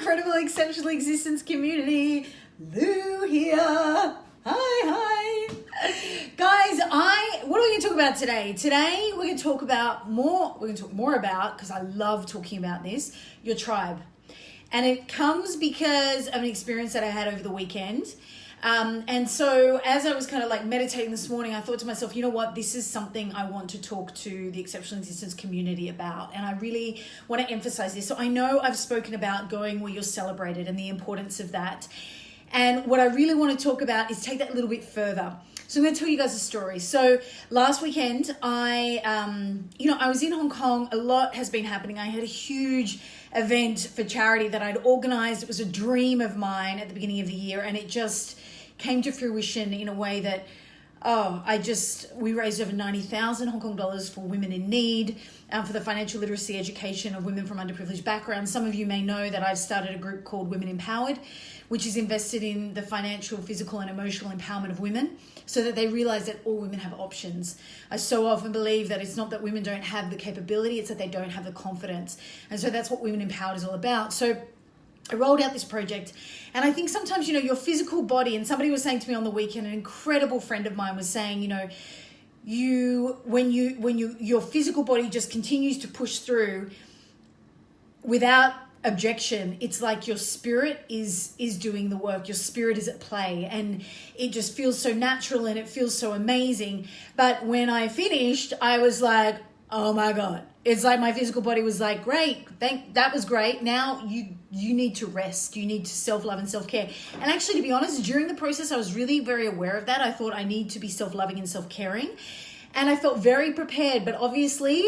incredible exceptional existence community. Lou here. Hi. Guys, what are we going to talk about today? Today we're going to talk more about, because I love talking about this, your tribe. And it comes because of an experience that I had over the weekend. And so as I was kind of like meditating this morning, I thought to myself, you know what, this is something I want to talk to the exceptional existence community about. And I really want to emphasize this. So I know I've spoken about going where you're celebrated and the importance of that. And what I really want to talk about is take that a little bit further. So I'm going to tell you guys a story. So last weekend, I was in Hong Kong. A lot has been happening. I had a huge event for charity that I'd organized. It was a dream of mine at the beginning of the year, and it just came to fruition in a way that, we raised over 90,000 Hong Kong dollars for women in need, for the financial literacy education of women from underprivileged backgrounds. Some of you may know that I've started a group called Women Empowered, which is invested in the financial, physical, and emotional empowerment of women so that they realize that all women have options. I so often believe that it's not that women don't have the capability, it's that they don't have the confidence. And so that's what Women Empowered is all about. So I rolled out this project, and I think sometimes, your physical body, and somebody was saying to me on the weekend, an incredible friend of mine was saying, when your physical body just continues to push through without objection, it's like your spirit is doing the work. Your spirit is at play, and it just feels so natural and it feels so amazing. But when I finished, I was like, oh my God. It's like my physical body was like, great, that was great. Now you need to rest. You need to self-love and self-care. And actually, to be honest, during the process, I was really very aware of that. I thought I need to be self-loving and self-caring. And I felt very prepared, but obviously,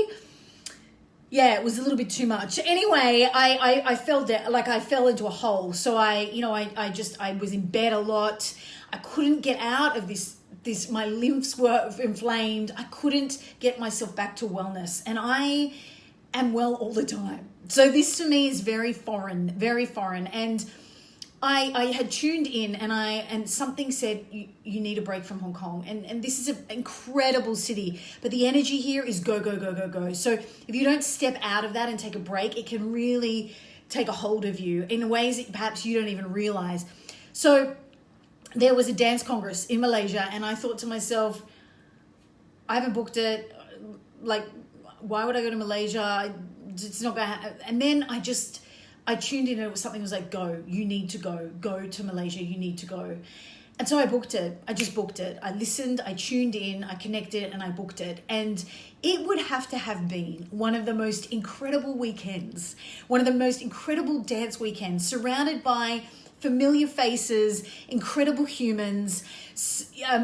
it was a little bit too much. Anyway, I fell into a hole. So I was in bed a lot. I couldn't get out of this, my lymphs were inflamed. I couldn't get myself back to wellness. And I am well all the time. So this to me is very foreign. And I had tuned in, and something said, you need a break from Hong Kong. And this is an incredible city, but the energy here is go, go, go, go, go. So if you don't step out of that and take a break, it can really take a hold of you in ways that perhaps you don't even realize. So there was a dance congress in Malaysia, and I thought to myself, I haven't booked it. Like, why would I go to Malaysia? It's not going to happen. And then I tuned in, and it was something that was like, go, you need to go to Malaysia, you need to go. And so I booked it. I just booked it. I listened, I tuned in, I connected, and I booked it. And it would have to have been one of the most incredible weekends, one of the most incredible dance weekends, surrounded by familiar faces, incredible humans.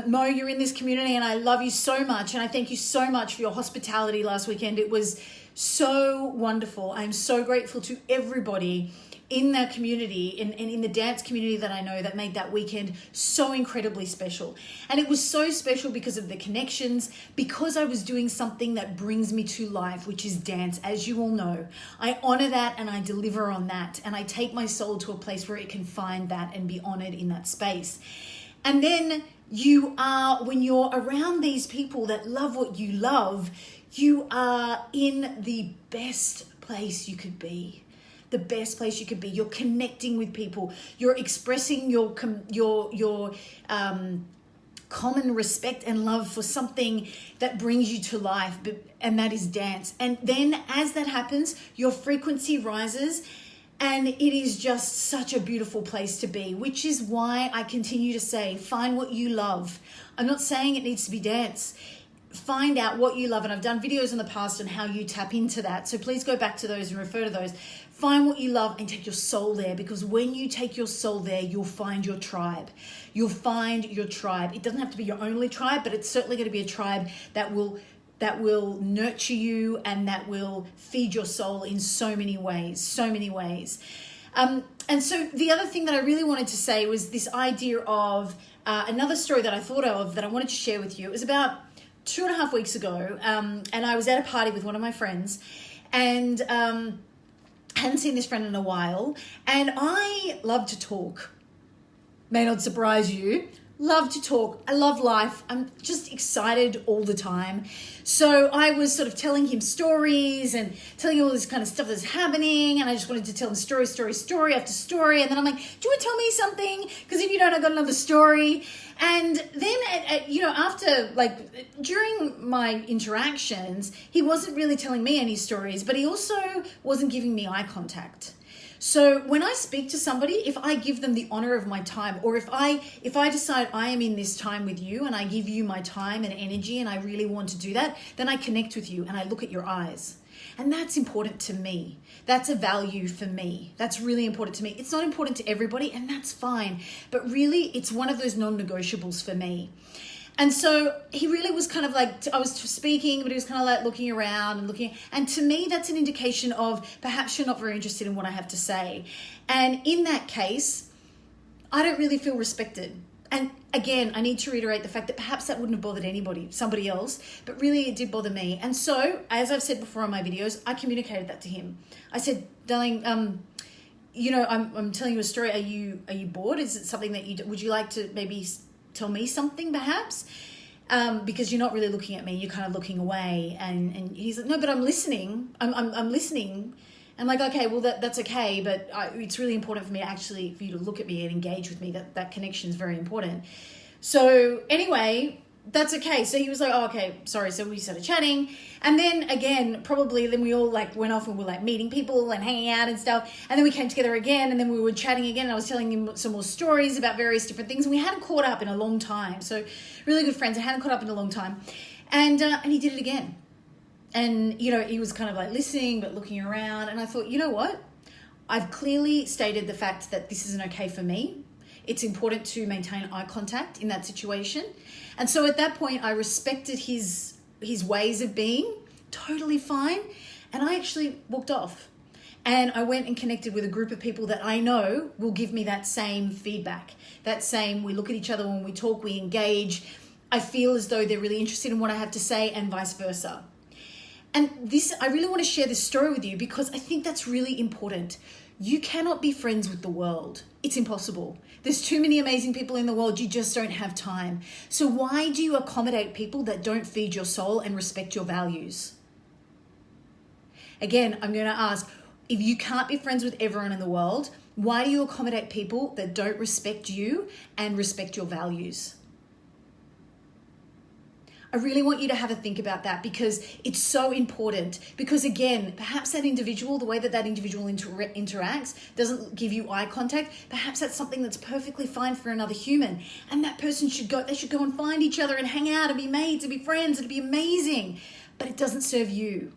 Mo, you're in this community, and I love you so much. And I thank you so much for your hospitality last weekend. It was so wonderful. I'm so grateful to everybody in that community and in the dance community that I know that made that weekend so incredibly special. And it was so special because of the connections, because I was doing something that brings me to life, which is dance. As you all know, I honor that and I deliver on that. And I take my soul to a place where it can find that and be honored in that space. And then when you're around these people that love what you love, you are in the best place you could be. The best place you could be. You're connecting with people. You're expressing your common respect and love for something that brings you to life, and that is dance. And then as that happens, your frequency rises, and it is just such a beautiful place to be, which is why I continue to say, find what you love. I'm not saying it needs to be dance. Find out what you love. And I've done videos in the past on how you tap into that. So please go back to those and refer to those. Find what you love and take your soul there, because when you take your soul there, you'll find your tribe. You'll find your tribe. It doesn't have to be your only tribe, but it's certainly going to be a tribe that will nurture you and that will feed your soul in so many ways. And so the other thing that I really wanted to say was this idea of another story that I thought of that I wanted to share with you. It was about 2.5 weeks ago, and I was at a party with one of my friends, and hadn't seen this friend in a while, and I love to talk. May not surprise you, love to talk. I love life. I'm just excited all the time. So I was sort of telling him stories and telling him all this kind of stuff that's happening. And I just wanted to tell him story after story. And then I'm like, do you want to tell me something? Because if you don't, I got another story. And then, after, during my interactions, he wasn't really telling me any stories, but he also wasn't giving me eye contact. So when I speak to somebody, if I give them the honor of my time, or if I decide I am in this time with you and I give you my time and energy and I really want to do that, then I connect with you and I look at your eyes. And that's important to me. That's a value for me. That's really important to me. It's not important to everybody, and that's fine. But really, it's one of those non-negotiables for me. And so he really was kind of like, I was speaking, but he was kind of like looking around and looking. And to me, that's an indication of perhaps you're not very interested in what I have to say. And in that case, I don't really feel respected. And again, I need to reiterate the fact that perhaps that wouldn't have bothered somebody else, but really it did bother me. And so, as I've said before on my videos, I communicated that to him. I said, darling, I'm telling you a story. Are you bored? Is it something that would you like to maybe tell me something perhaps? Because you're not really looking at me, you're kind of looking away. And he's like, no, but I'm listening. I'm listening. I'm like, okay, well, that's okay, but it's really important for me for you to look at me and engage with me. That connection is very important. So anyway, that's okay. So he was like, oh, okay, sorry. So we started chatting. And then again, then we all went off and were meeting people and hanging out and stuff. And then we came together again, and then we were chatting again. And I was telling him some more stories about various different things. And we hadn't caught up in a long time. So really good friends. I hadn't caught up in a long time. And he did it again. And, he was kind of listening, but looking around. And I thought, you know what? I've clearly stated the fact that this isn't okay for me. It's important to maintain eye contact in that situation. And so at that point, I respected his ways of being, totally fine. And I actually walked off. And I went and connected with a group of people that I know will give me that same feedback. We look at each other when we talk, we engage. I feel as though they're really interested in what I have to say, and vice versa. And I really want to share this story with you because I think that's really important. You cannot be friends with the world. It's impossible. There's too many amazing people in the world. You just don't have time. So why do you accommodate people that don't feed your soul and respect your values? Again, I'm going to ask, if you can't be friends with everyone in the world, why do you accommodate people that don't respect you and respect your values? I really want you to have a think about that because it's so important. Because again, perhaps that individual, the way that individual interacts doesn't give you eye contact. Perhaps that's something that's perfectly fine for another human. And that person should go and find each other and hang out and be mates and be friends and be amazing. But it doesn't serve you.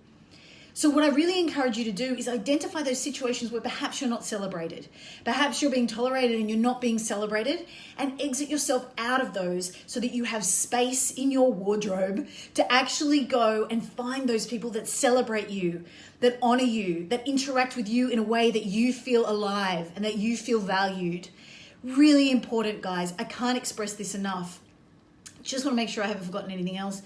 So what I really encourage you to do is identify those situations where perhaps you're not celebrated. Perhaps you're being tolerated and you're not being celebrated, and exit yourself out of those so that you have space in your wardrobe to actually go and find those people that celebrate you, that honor you, that interact with you in a way that you feel alive and that you feel valued. Really important, guys. I can't express this enough. Just want to make sure I haven't forgotten anything else.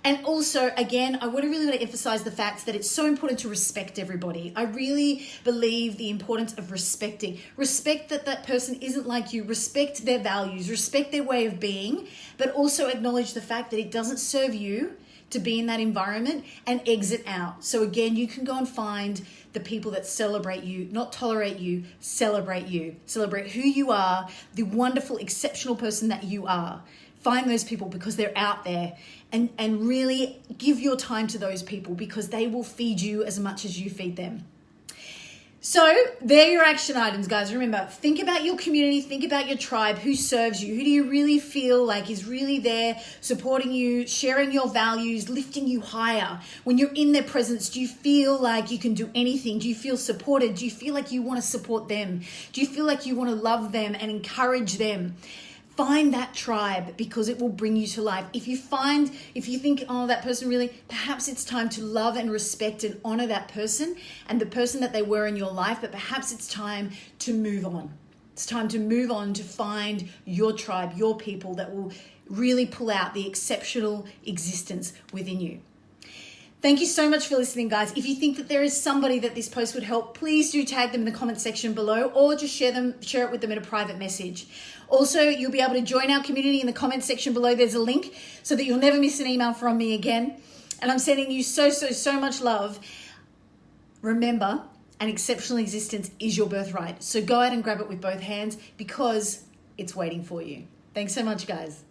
And also, again, I really want to emphasize the fact that it's so important to respect everybody. I really believe the importance of respecting. Respect that person isn't like you. Respect their values. Respect their way of being. But also acknowledge the fact that it doesn't serve you to be in that environment, and exit out. So again, you can go and find the people that celebrate you, not tolerate you, celebrate you. Celebrate who you are, the wonderful, exceptional person that you are. Find those people because they're out there, and really give your time to those people because they will feed you as much as you feed them. So they're your action items, guys. Remember, think about your community, think about your tribe, who serves you, who do you really feel like is really there, supporting you, sharing your values, lifting you higher. When you're in their presence, do you feel like you can do anything? Do you feel supported? Do you feel like you want to support them? Do you feel like you want to love them and encourage them? Find that tribe because it will bring you to life. If you think, oh, that person really, perhaps it's time to love and respect and honor that person and the person that they were in your life, but perhaps it's time to move on. It's time to move on to find your tribe, your people that will really pull out the exceptional existence within you. Thank you so much for listening, guys. If you think that there is somebody that this post would help, please do tag them in the comment section below, or just share it with them in a private message. Also, you'll be able to join our community in the comment section below. There's a link so that you'll never miss an email from me again. And I'm sending you so much love. Remember, an exceptional existence is your birthright. So go out and grab it with both hands, because it's waiting for you. Thanks so much, guys.